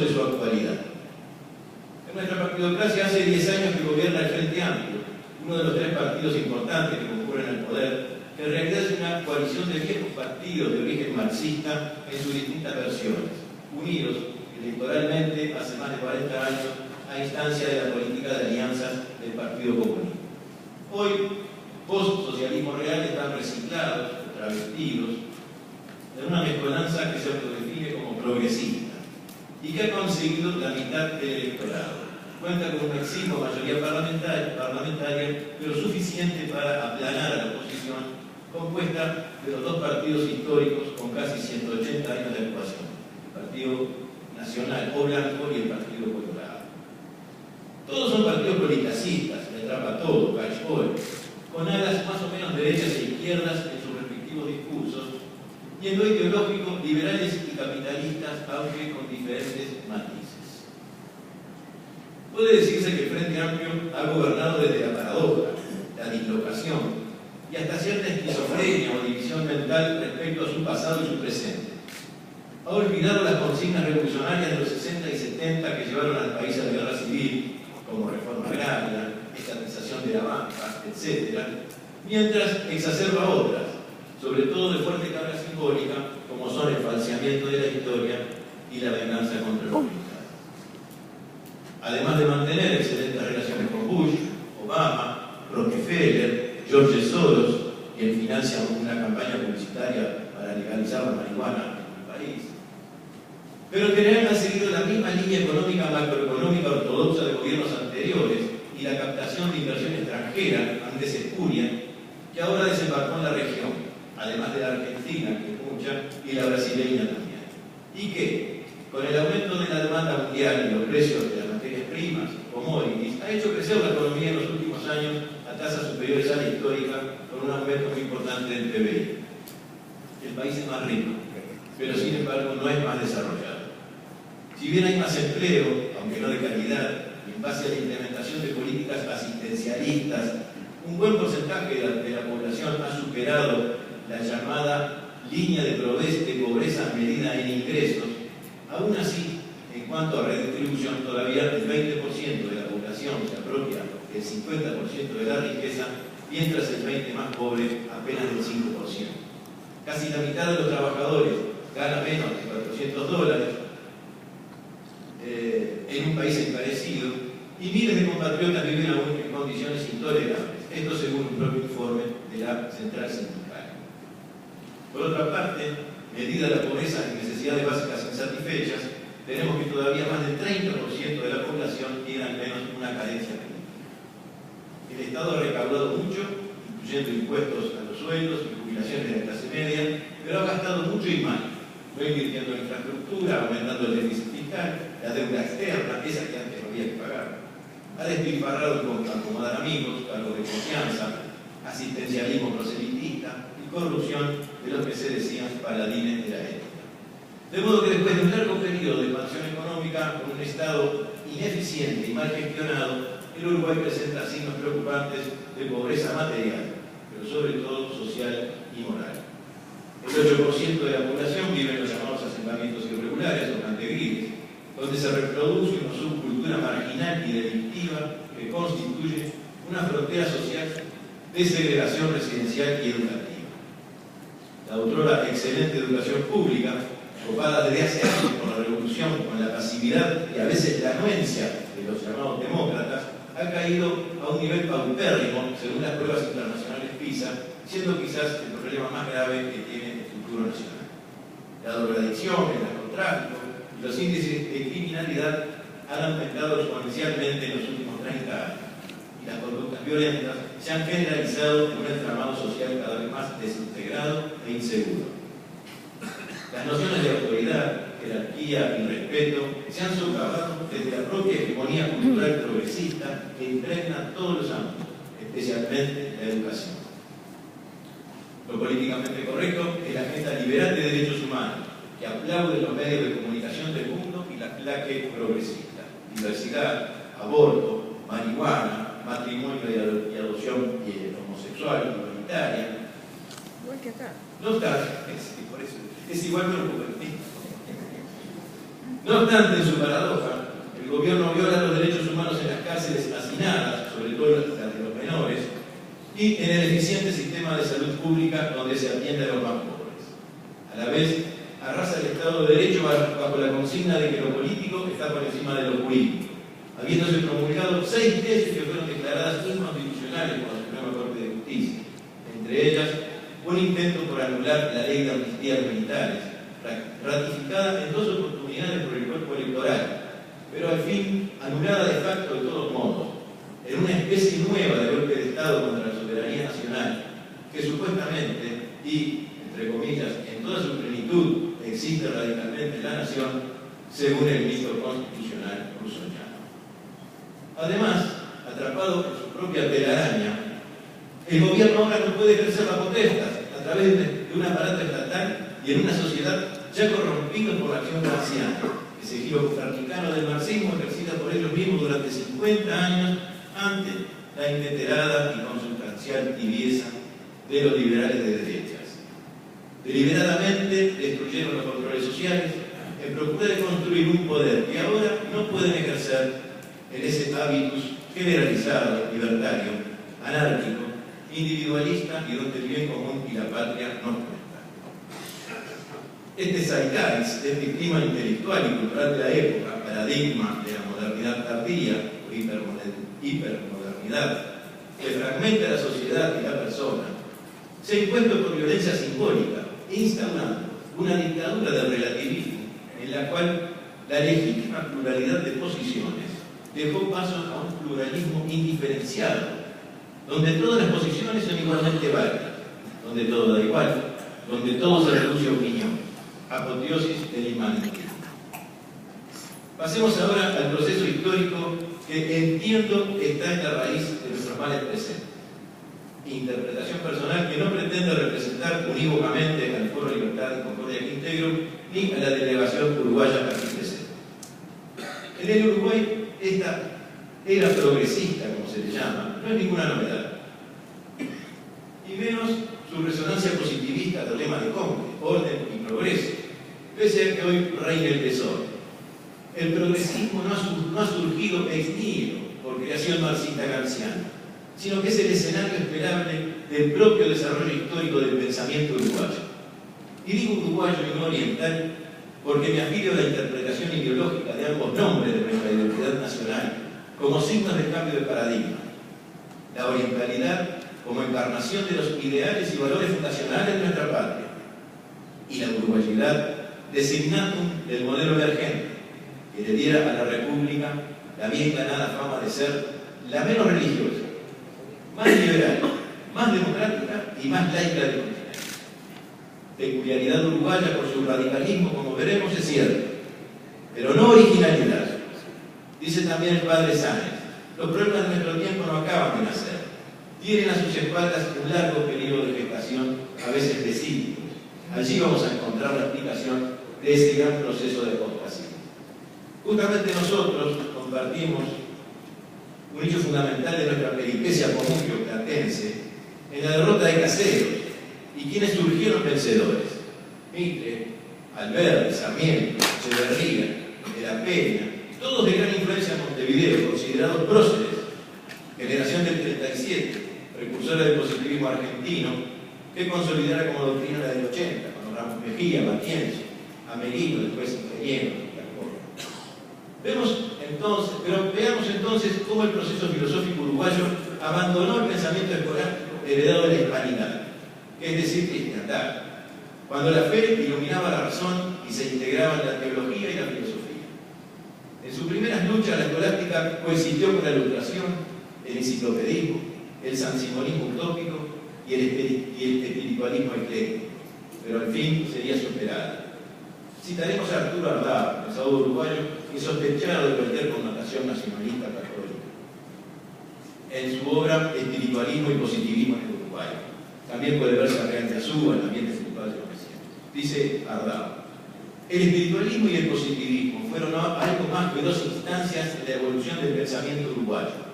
sobre su actualidad. En nuestra partidocracia hace 10 años que gobierna el Frente Amplio, uno de los 3 partidos importantes que concurren al poder, que en realidad es una coalición de viejos partidos de origen marxista en sus distintas versiones, unidos electoralmente hace más de 40 años a instancia de la política de alianzas del Partido Comunista. Hoy, post-socialismo real están reciclados, travestidos, en una mezcolanza que se autodefine como progresista y que ha conseguido la mitad del electorado. Cuenta con una exigua mayoría parlamentaria, pero suficiente para aplanar a la oposición, compuesta de los 2 partidos históricos con casi 180 años de ocupación, el Partido Nacional o Blanco y el Partido Colorado. Todos son partidos politacistas, le atrapa todo, cachpoe, con alas más o menos derechas e izquierdas en sus respectivos discursos, y en lo ideológico liberales y capitalistas, aunque con diferentes matices. Puede decirse que el Frente Amplio ha gobernado desde la paradoja, la dislocación y hasta cierta esquizofrenia o división mental respecto a su pasado y su presente. Ha olvidado las consignas revolucionarias de los 60 y 70 que llevaron al país a la guerra civil, como reforma agraria, estatización de la banca, etc., mientras exacerba otras, sobre todo de fuerte carga simbólica, como son el falseamiento de la historia y la venganza contra los militares. Además de mantener excelentes relaciones con Bush, Obama, Rockefeller, George Soros, quien financia una campaña publicitaria para legalizar la marihuana en el país. Pero en general han seguido la misma línea económica macroeconómica ortodoxa de gobiernos anteriores y la captación de inversión extranjera, antes espuria, que ahora desembarcó en la región, además de la Argentina, que es mucha, y la brasileña también. Y que, con el aumento de la demanda mundial y los precios de las materias primas, commodities, ha hecho crecer la economía en los últimos años a tasas superiores a la histórica, con un aumento muy importante del PBI. El país es más rico, pero sin embargo no es más desarrollado. Si bien hay más empleo, aunque no de calidad, y en base a la implementación de políticas asistencialistas, un buen porcentaje de la población ha superado la llamada línea de pobreza medida en ingresos. Aún así, en cuanto a redistribución, todavía el 20% de la población se apropia del 50% de la riqueza, mientras el 20% más pobre apenas del 5%. Casi la mitad de los trabajadores gana menos de $400 en un país encarecido, y miles de compatriotas viven aún en condiciones intolerables. Esto según un propio informe de la Central Sindical. Por otra parte, medida la pobreza y necesidades básicas insatisfechas, tenemos que todavía más del 30% de la población tiene al menos una carencia crítica. El Estado ha recaudado mucho, incluyendo impuestos a los sueldos y jubilaciones de la clase media, pero ha gastado mucho y mal, no invirtiendo en infraestructura, aumentando el déficit fiscal, la deuda externa, esa que antes no había que pagar. Ha despilfarrado con acomodar amigos, cargos de confianza, asistencialismo proselitista y corrupción de los que se decían paladines de la ética. De modo que después de un largo periodo de expansión económica con un Estado ineficiente y mal gestionado, el Uruguay presenta signos preocupantes de pobreza material, pero sobre todo social y moral. El 8% de la población vive en los llamados asentamientos irregulares o cantegriles, donde se reproduce una subcultura marginal y delictiva que constituye una frontera social de segregación residencial y educativa. La otrora excelente educación pública, copada desde hace años por la revolución, con la pasividad y a veces la anuencia de los llamados demócratas, ha caído a un nivel paupérrimo según las pruebas internacionales PISA, siendo quizás el problema más grave que tiene el futuro nacional. La drogadicción, el narcotráfico y los índices de criminalidad han aumentado exponencialmente en los últimos 30 años, y las conductas violentas se han generalizado en un entramado social cada vez más desintegrado e inseguro. Las nociones de autoridad, jerarquía y respeto se han socavado desde la propia hegemonía cultural progresista que impregna todos los ámbitos, especialmente la educación. Lo políticamente correcto es la agenda liberal de derechos humanos, que aplaude los medios de comunicación del mundo y la claque progresista. Diversidad, aborto, marihuana, matrimonio y adopción homosexual, igualitaria. Igual que acá. No está, por eso, es igual pero poco. No obstante, en su paradoja, el gobierno viola los derechos humanos en las cárceles hacinadas, sobre todo las de los menores, y en el eficiente sistema de salud pública donde se atiende a los más pobres. A la vez, arrasa el Estado de Derecho bajo la consigna de que lo político está por encima de lo jurídico, habiéndose promulgado 6 leyes que fueron declaradas inconstitucionales por la Suprema Corte de Justicia, entre ellas un intento por anular la ley de amnistía a los militares, ratificada en 2 oportunidades por el cuerpo electoral, pero al fin anulada de facto de todos modos, en una especie nueva de golpe de Estado contra la soberanía nacional, que supuestamente, y entre comillas, en toda su plenitud, existe radicalmente en la nación, según el mito constitucional rusoniano. Además, atrapado en su propia telaraña, el gobierno ahora no puede ejercer la potestad a través de un aparato estatal y en una sociedad ya corrompida por la acción marxiana, ese giro copernicano del marxismo ejercida por ellos mismos durante 50 años ante la inveterada y consustancial tibieza de los liberales de derechas. Deliberadamente destruyeron los controles sociales en procura de construir un poder que ahora no pueden ejercer en ese hábitus generalizado, libertario, anárquico, individualista y donde el bien común y la patria no cuentan. Este zeitgeist, este clima intelectual y cultural de la época, paradigma de la modernidad tardía o hipermodernidad, que fragmenta la sociedad y la persona, se ha impuesto por violencia simbólica, instaurando una dictadura del relativismo en la cual la legítima pluralidad de posiciones dejó paso a un pluralismo indiferenciado, donde todas las posiciones son igualmente válidas, donde todo da igual, donde todo se reduce a opinión, apoteosis del inmanetismo. Pasemos ahora al proceso histórico que entiendo está en la raíz de nuestros males presentes. Interpretación personal que no pretende representar unívocamente al Foro Libertad y Concordia que integro ni a la delegación uruguaya aquí presente. En el Uruguay, esta era progresista, como se le llama, no es ninguna novedad. Y menos su resonancia positivista al lema de Comte, orden y progreso, pese a que hoy reina el desorden. El progresismo no ha surgido ex nihilo por creación marxista-garciana, sino que es el escenario esperable del propio desarrollo histórico del pensamiento uruguayo. Y digo uruguayo y no oriental porque me afilio a la interpretación ideológica de ambos nombres de nuestra identidad nacional como signos de cambio de paradigma. La orientalidad como encarnación de los ideales y valores fundacionales de nuestra patria, y la uruguayidad designatum del modelo emergente, que le diera a la República la bien ganada fama de ser la menos religiosa, más liberal, más democrática y más laica del continente. Peculiaridad uruguaya por su radicalismo, como veremos, es cierto, pero no originalidad. Dice también el padre Sáenz, los problemas de nuestro tiempo no acaban de nacer. Tienen a sus espaldas un largo periodo de gestación, a veces de siglos. Allí vamos a encontrar la explicación de ese gran proceso de apostasía. Justamente nosotros compartimos un hecho fundamental de nuestra peripecia común geoplatense en la derrota de Caseros y quienes surgieron vencedores: Mitre, Alberdi, Sarmiento, Echeverría, de la Peña, todos de gran influencia en Montevideo, considerados próceres, generación del 37, precursora del positivismo argentino, que consolidara como doctrina la del 80, con Ramos Mejía, Matienzo, Amelino, después Ingeniero. Veamos entonces cómo el proceso filosófico uruguayo abandonó el pensamiento escolástico heredado de la hispanidad, que es decir, cristiandad, cuando la fe iluminaba la razón y se integraba en la teología y la filosofía. En sus primeras luchas, la escolástica coexistió con la ilustración, el enciclopedismo, el sansimonismo utópico y el espiritualismo ecléctico, pero al fin sería superada. Citaremos a Arturo Ardao, pensador uruguayo, insospechado de cualquier connotación nacionalista católica, en su obra Espiritualismo y Positivismo en el Uruguay. También puede verse a Real de Azúa, en el ambiente espiritual de los recientes. Dice Ardao, el espiritualismo y el positivismo fueron algo más que 2 instancias de la evolución del pensamiento uruguayo.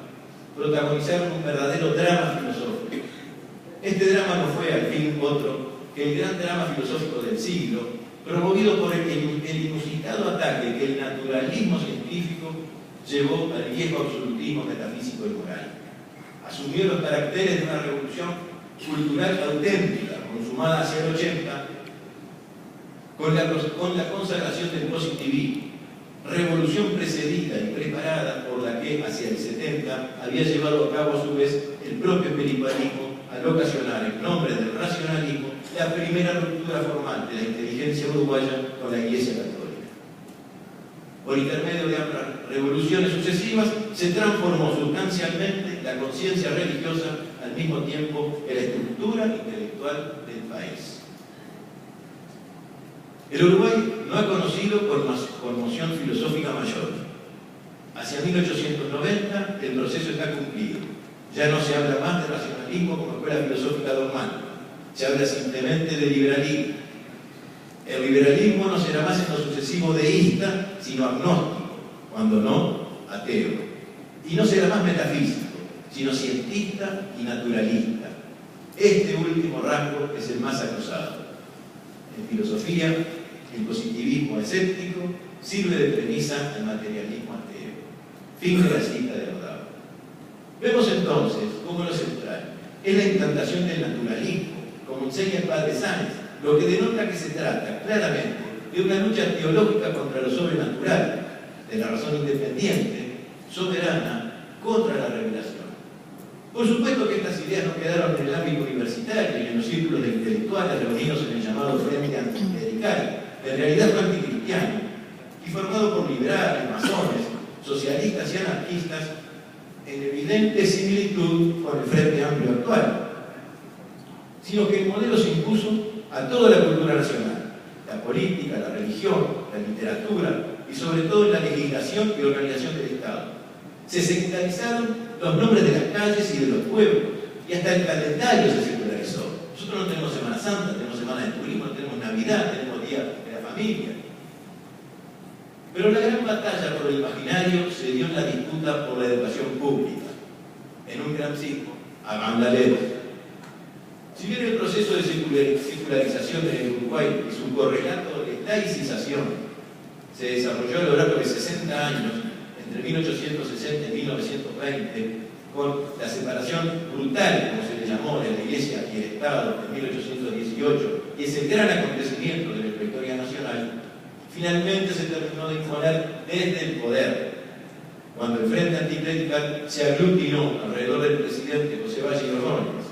Protagonizaron un verdadero drama filosófico. Este drama no fue al fin otro que el gran drama filosófico del siglo, promovido por el inusitado ataque que el naturalismo científico llevó al viejo absolutismo metafísico y moral. Asumió los caracteres de una revolución cultural auténtica, consumada hacia el 80, con la consagración del positivismo, revolución precedida y preparada por la que hacia el 70 había llevado a cabo a su vez el propio espiritualismo al ocasionar en nombre del racionalismo la primera ruptura formal de la inteligencia uruguaya con la Iglesia Católica. Por intermedio de ambas revoluciones sucesivas se transformó sustancialmente la conciencia religiosa al mismo tiempo que la estructura intelectual del país. El Uruguay no ha conocido conmoción filosófica mayor. Hacia 1890 el proceso está cumplido. Ya no se habla más de racionalismo como escuela filosófica dogmática. Se habla simplemente de liberalismo. El liberalismo no será más en lo sucesivo deísta, sino agnóstico, cuando no ateo. Y no será más metafísico, sino cientista y naturalista. Este último rasgo es el más acusado. En filosofía, el positivismo escéptico sirve de premisa al materialismo ateo. Fin de la cita de Rodin. Vemos entonces cómo lo central es la implantación del naturalismo, como enseña el padre Sáenz, lo que denota que se trata claramente de una lucha teológica contra lo sobrenatural, de la razón independiente, soberana, contra la revelación. Por supuesto que estas ideas no quedaron en el ámbito universitario y en los círculos de intelectuales reunidos en el llamado Frente Anticlerical. En realidad fue anticristiano y formado por liberales, masones, socialistas y anarquistas en evidente similitud con el Frente Amplio actual, sino que el modelo se impuso a toda la cultura nacional, la política, la religión, la literatura y sobre todo en la legislación y organización del Estado. Se secularizaron los nombres de las calles y de los pueblos, y hasta el calendario se secularizó. Nosotros no tenemos Semana Santa, tenemos Semana de Turismo, no tenemos Navidad, tenemos Día de la Familia. Pero la gran batalla por el imaginario se dio en la disputa por la educación pública, en un gran circo, a bandaleros. Si bien el proceso de secularización en Uruguay y su correlato de laicización se desarrolló a lo largo de 60 años, entre 1860 y 1920, con la separación brutal, como se le llamó, de la Iglesia y el Estado en 1818, y ese gran acontecimiento de la historia nacional, finalmente se terminó de imponer desde el poder, cuando el Frente Anticlerical se aglutinó alrededor del presidente José Valle Ordóñez.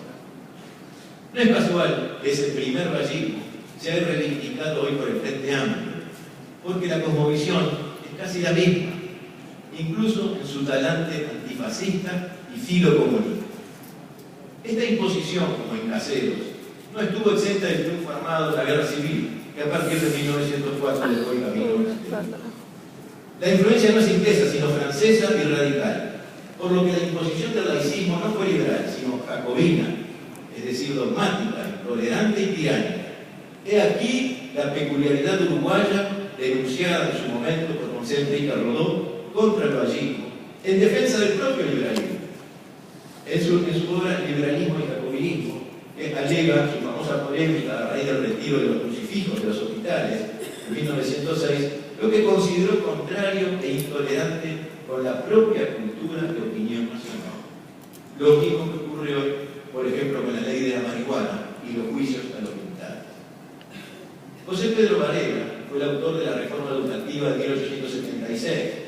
No es casual que ese primer vallismo se haya reivindicado hoy por el Frente Amplio, porque la cosmovisión es casi la misma, incluso en su talante antifascista y filocomunista. Esta imposición, como en Caseros, no estuvo exenta del triunfo armado de la guerra civil, que a partir de 1904 dejó el camino. La influencia no es inglesa, sino francesa y radical, por lo que la imposición del laicismo no fue liberal, sino jacobina, es decir, dogmática, intolerante y tiránica. He aquí la peculiaridad uruguaya denunciada en su momento por José Enrique Rodó contra el vallismo, en defensa del propio liberalismo. En su obra Liberalismo y Jacobinismo, que alega su famosa polémica a raíz del retiro de los crucifijos de los hospitales en 1906, lo que consideró contrario e intolerante con la propia cultura de opinión nacional. Lo mismo que ocurre hoy, por ejemplo, con la ley de la marihuana y los juicios a los militares. José Pedro Varela fue el autor de la reforma educativa de 1876,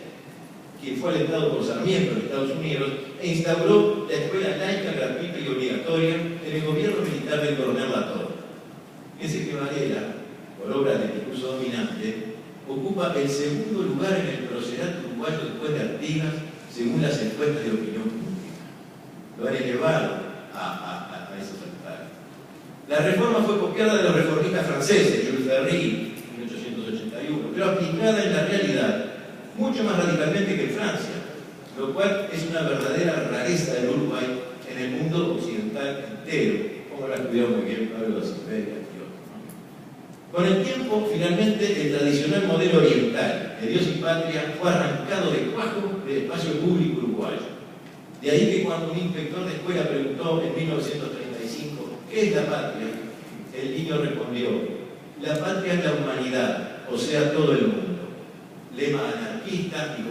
quien fue alentado por Sarmiento en Estados Unidos e instauró la escuela laica, gratuita y obligatoria en el gobierno militar del coronel Latorre. Ese que Varela, por obra del discurso dominante, ocupa el segundo lugar en el procerato uruguayo después de Artigas, según las encuestas de opinión pública. Lo han elevado a esos altares. La reforma fue copiada de los reformistas franceses, Jules Ferry, 1881, pero aplicada en la realidad mucho más radicalmente que en Francia, lo cual es una verdadera rareza del Uruguay en el mundo occidental entero, como lo ha estudiado muy bien Pablo Silveira y otros, ¿no? Con el tiempo, finalmente, el tradicional modelo oriental de Dios y Patria fue arrancado de cuajo del espacio público uruguayo. De ahí que cuando un inspector de escuela preguntó en 1935 ¿qué es la patria?, el niño respondió: la patria es la humanidad, o sea, todo el mundo. Lema anarquista y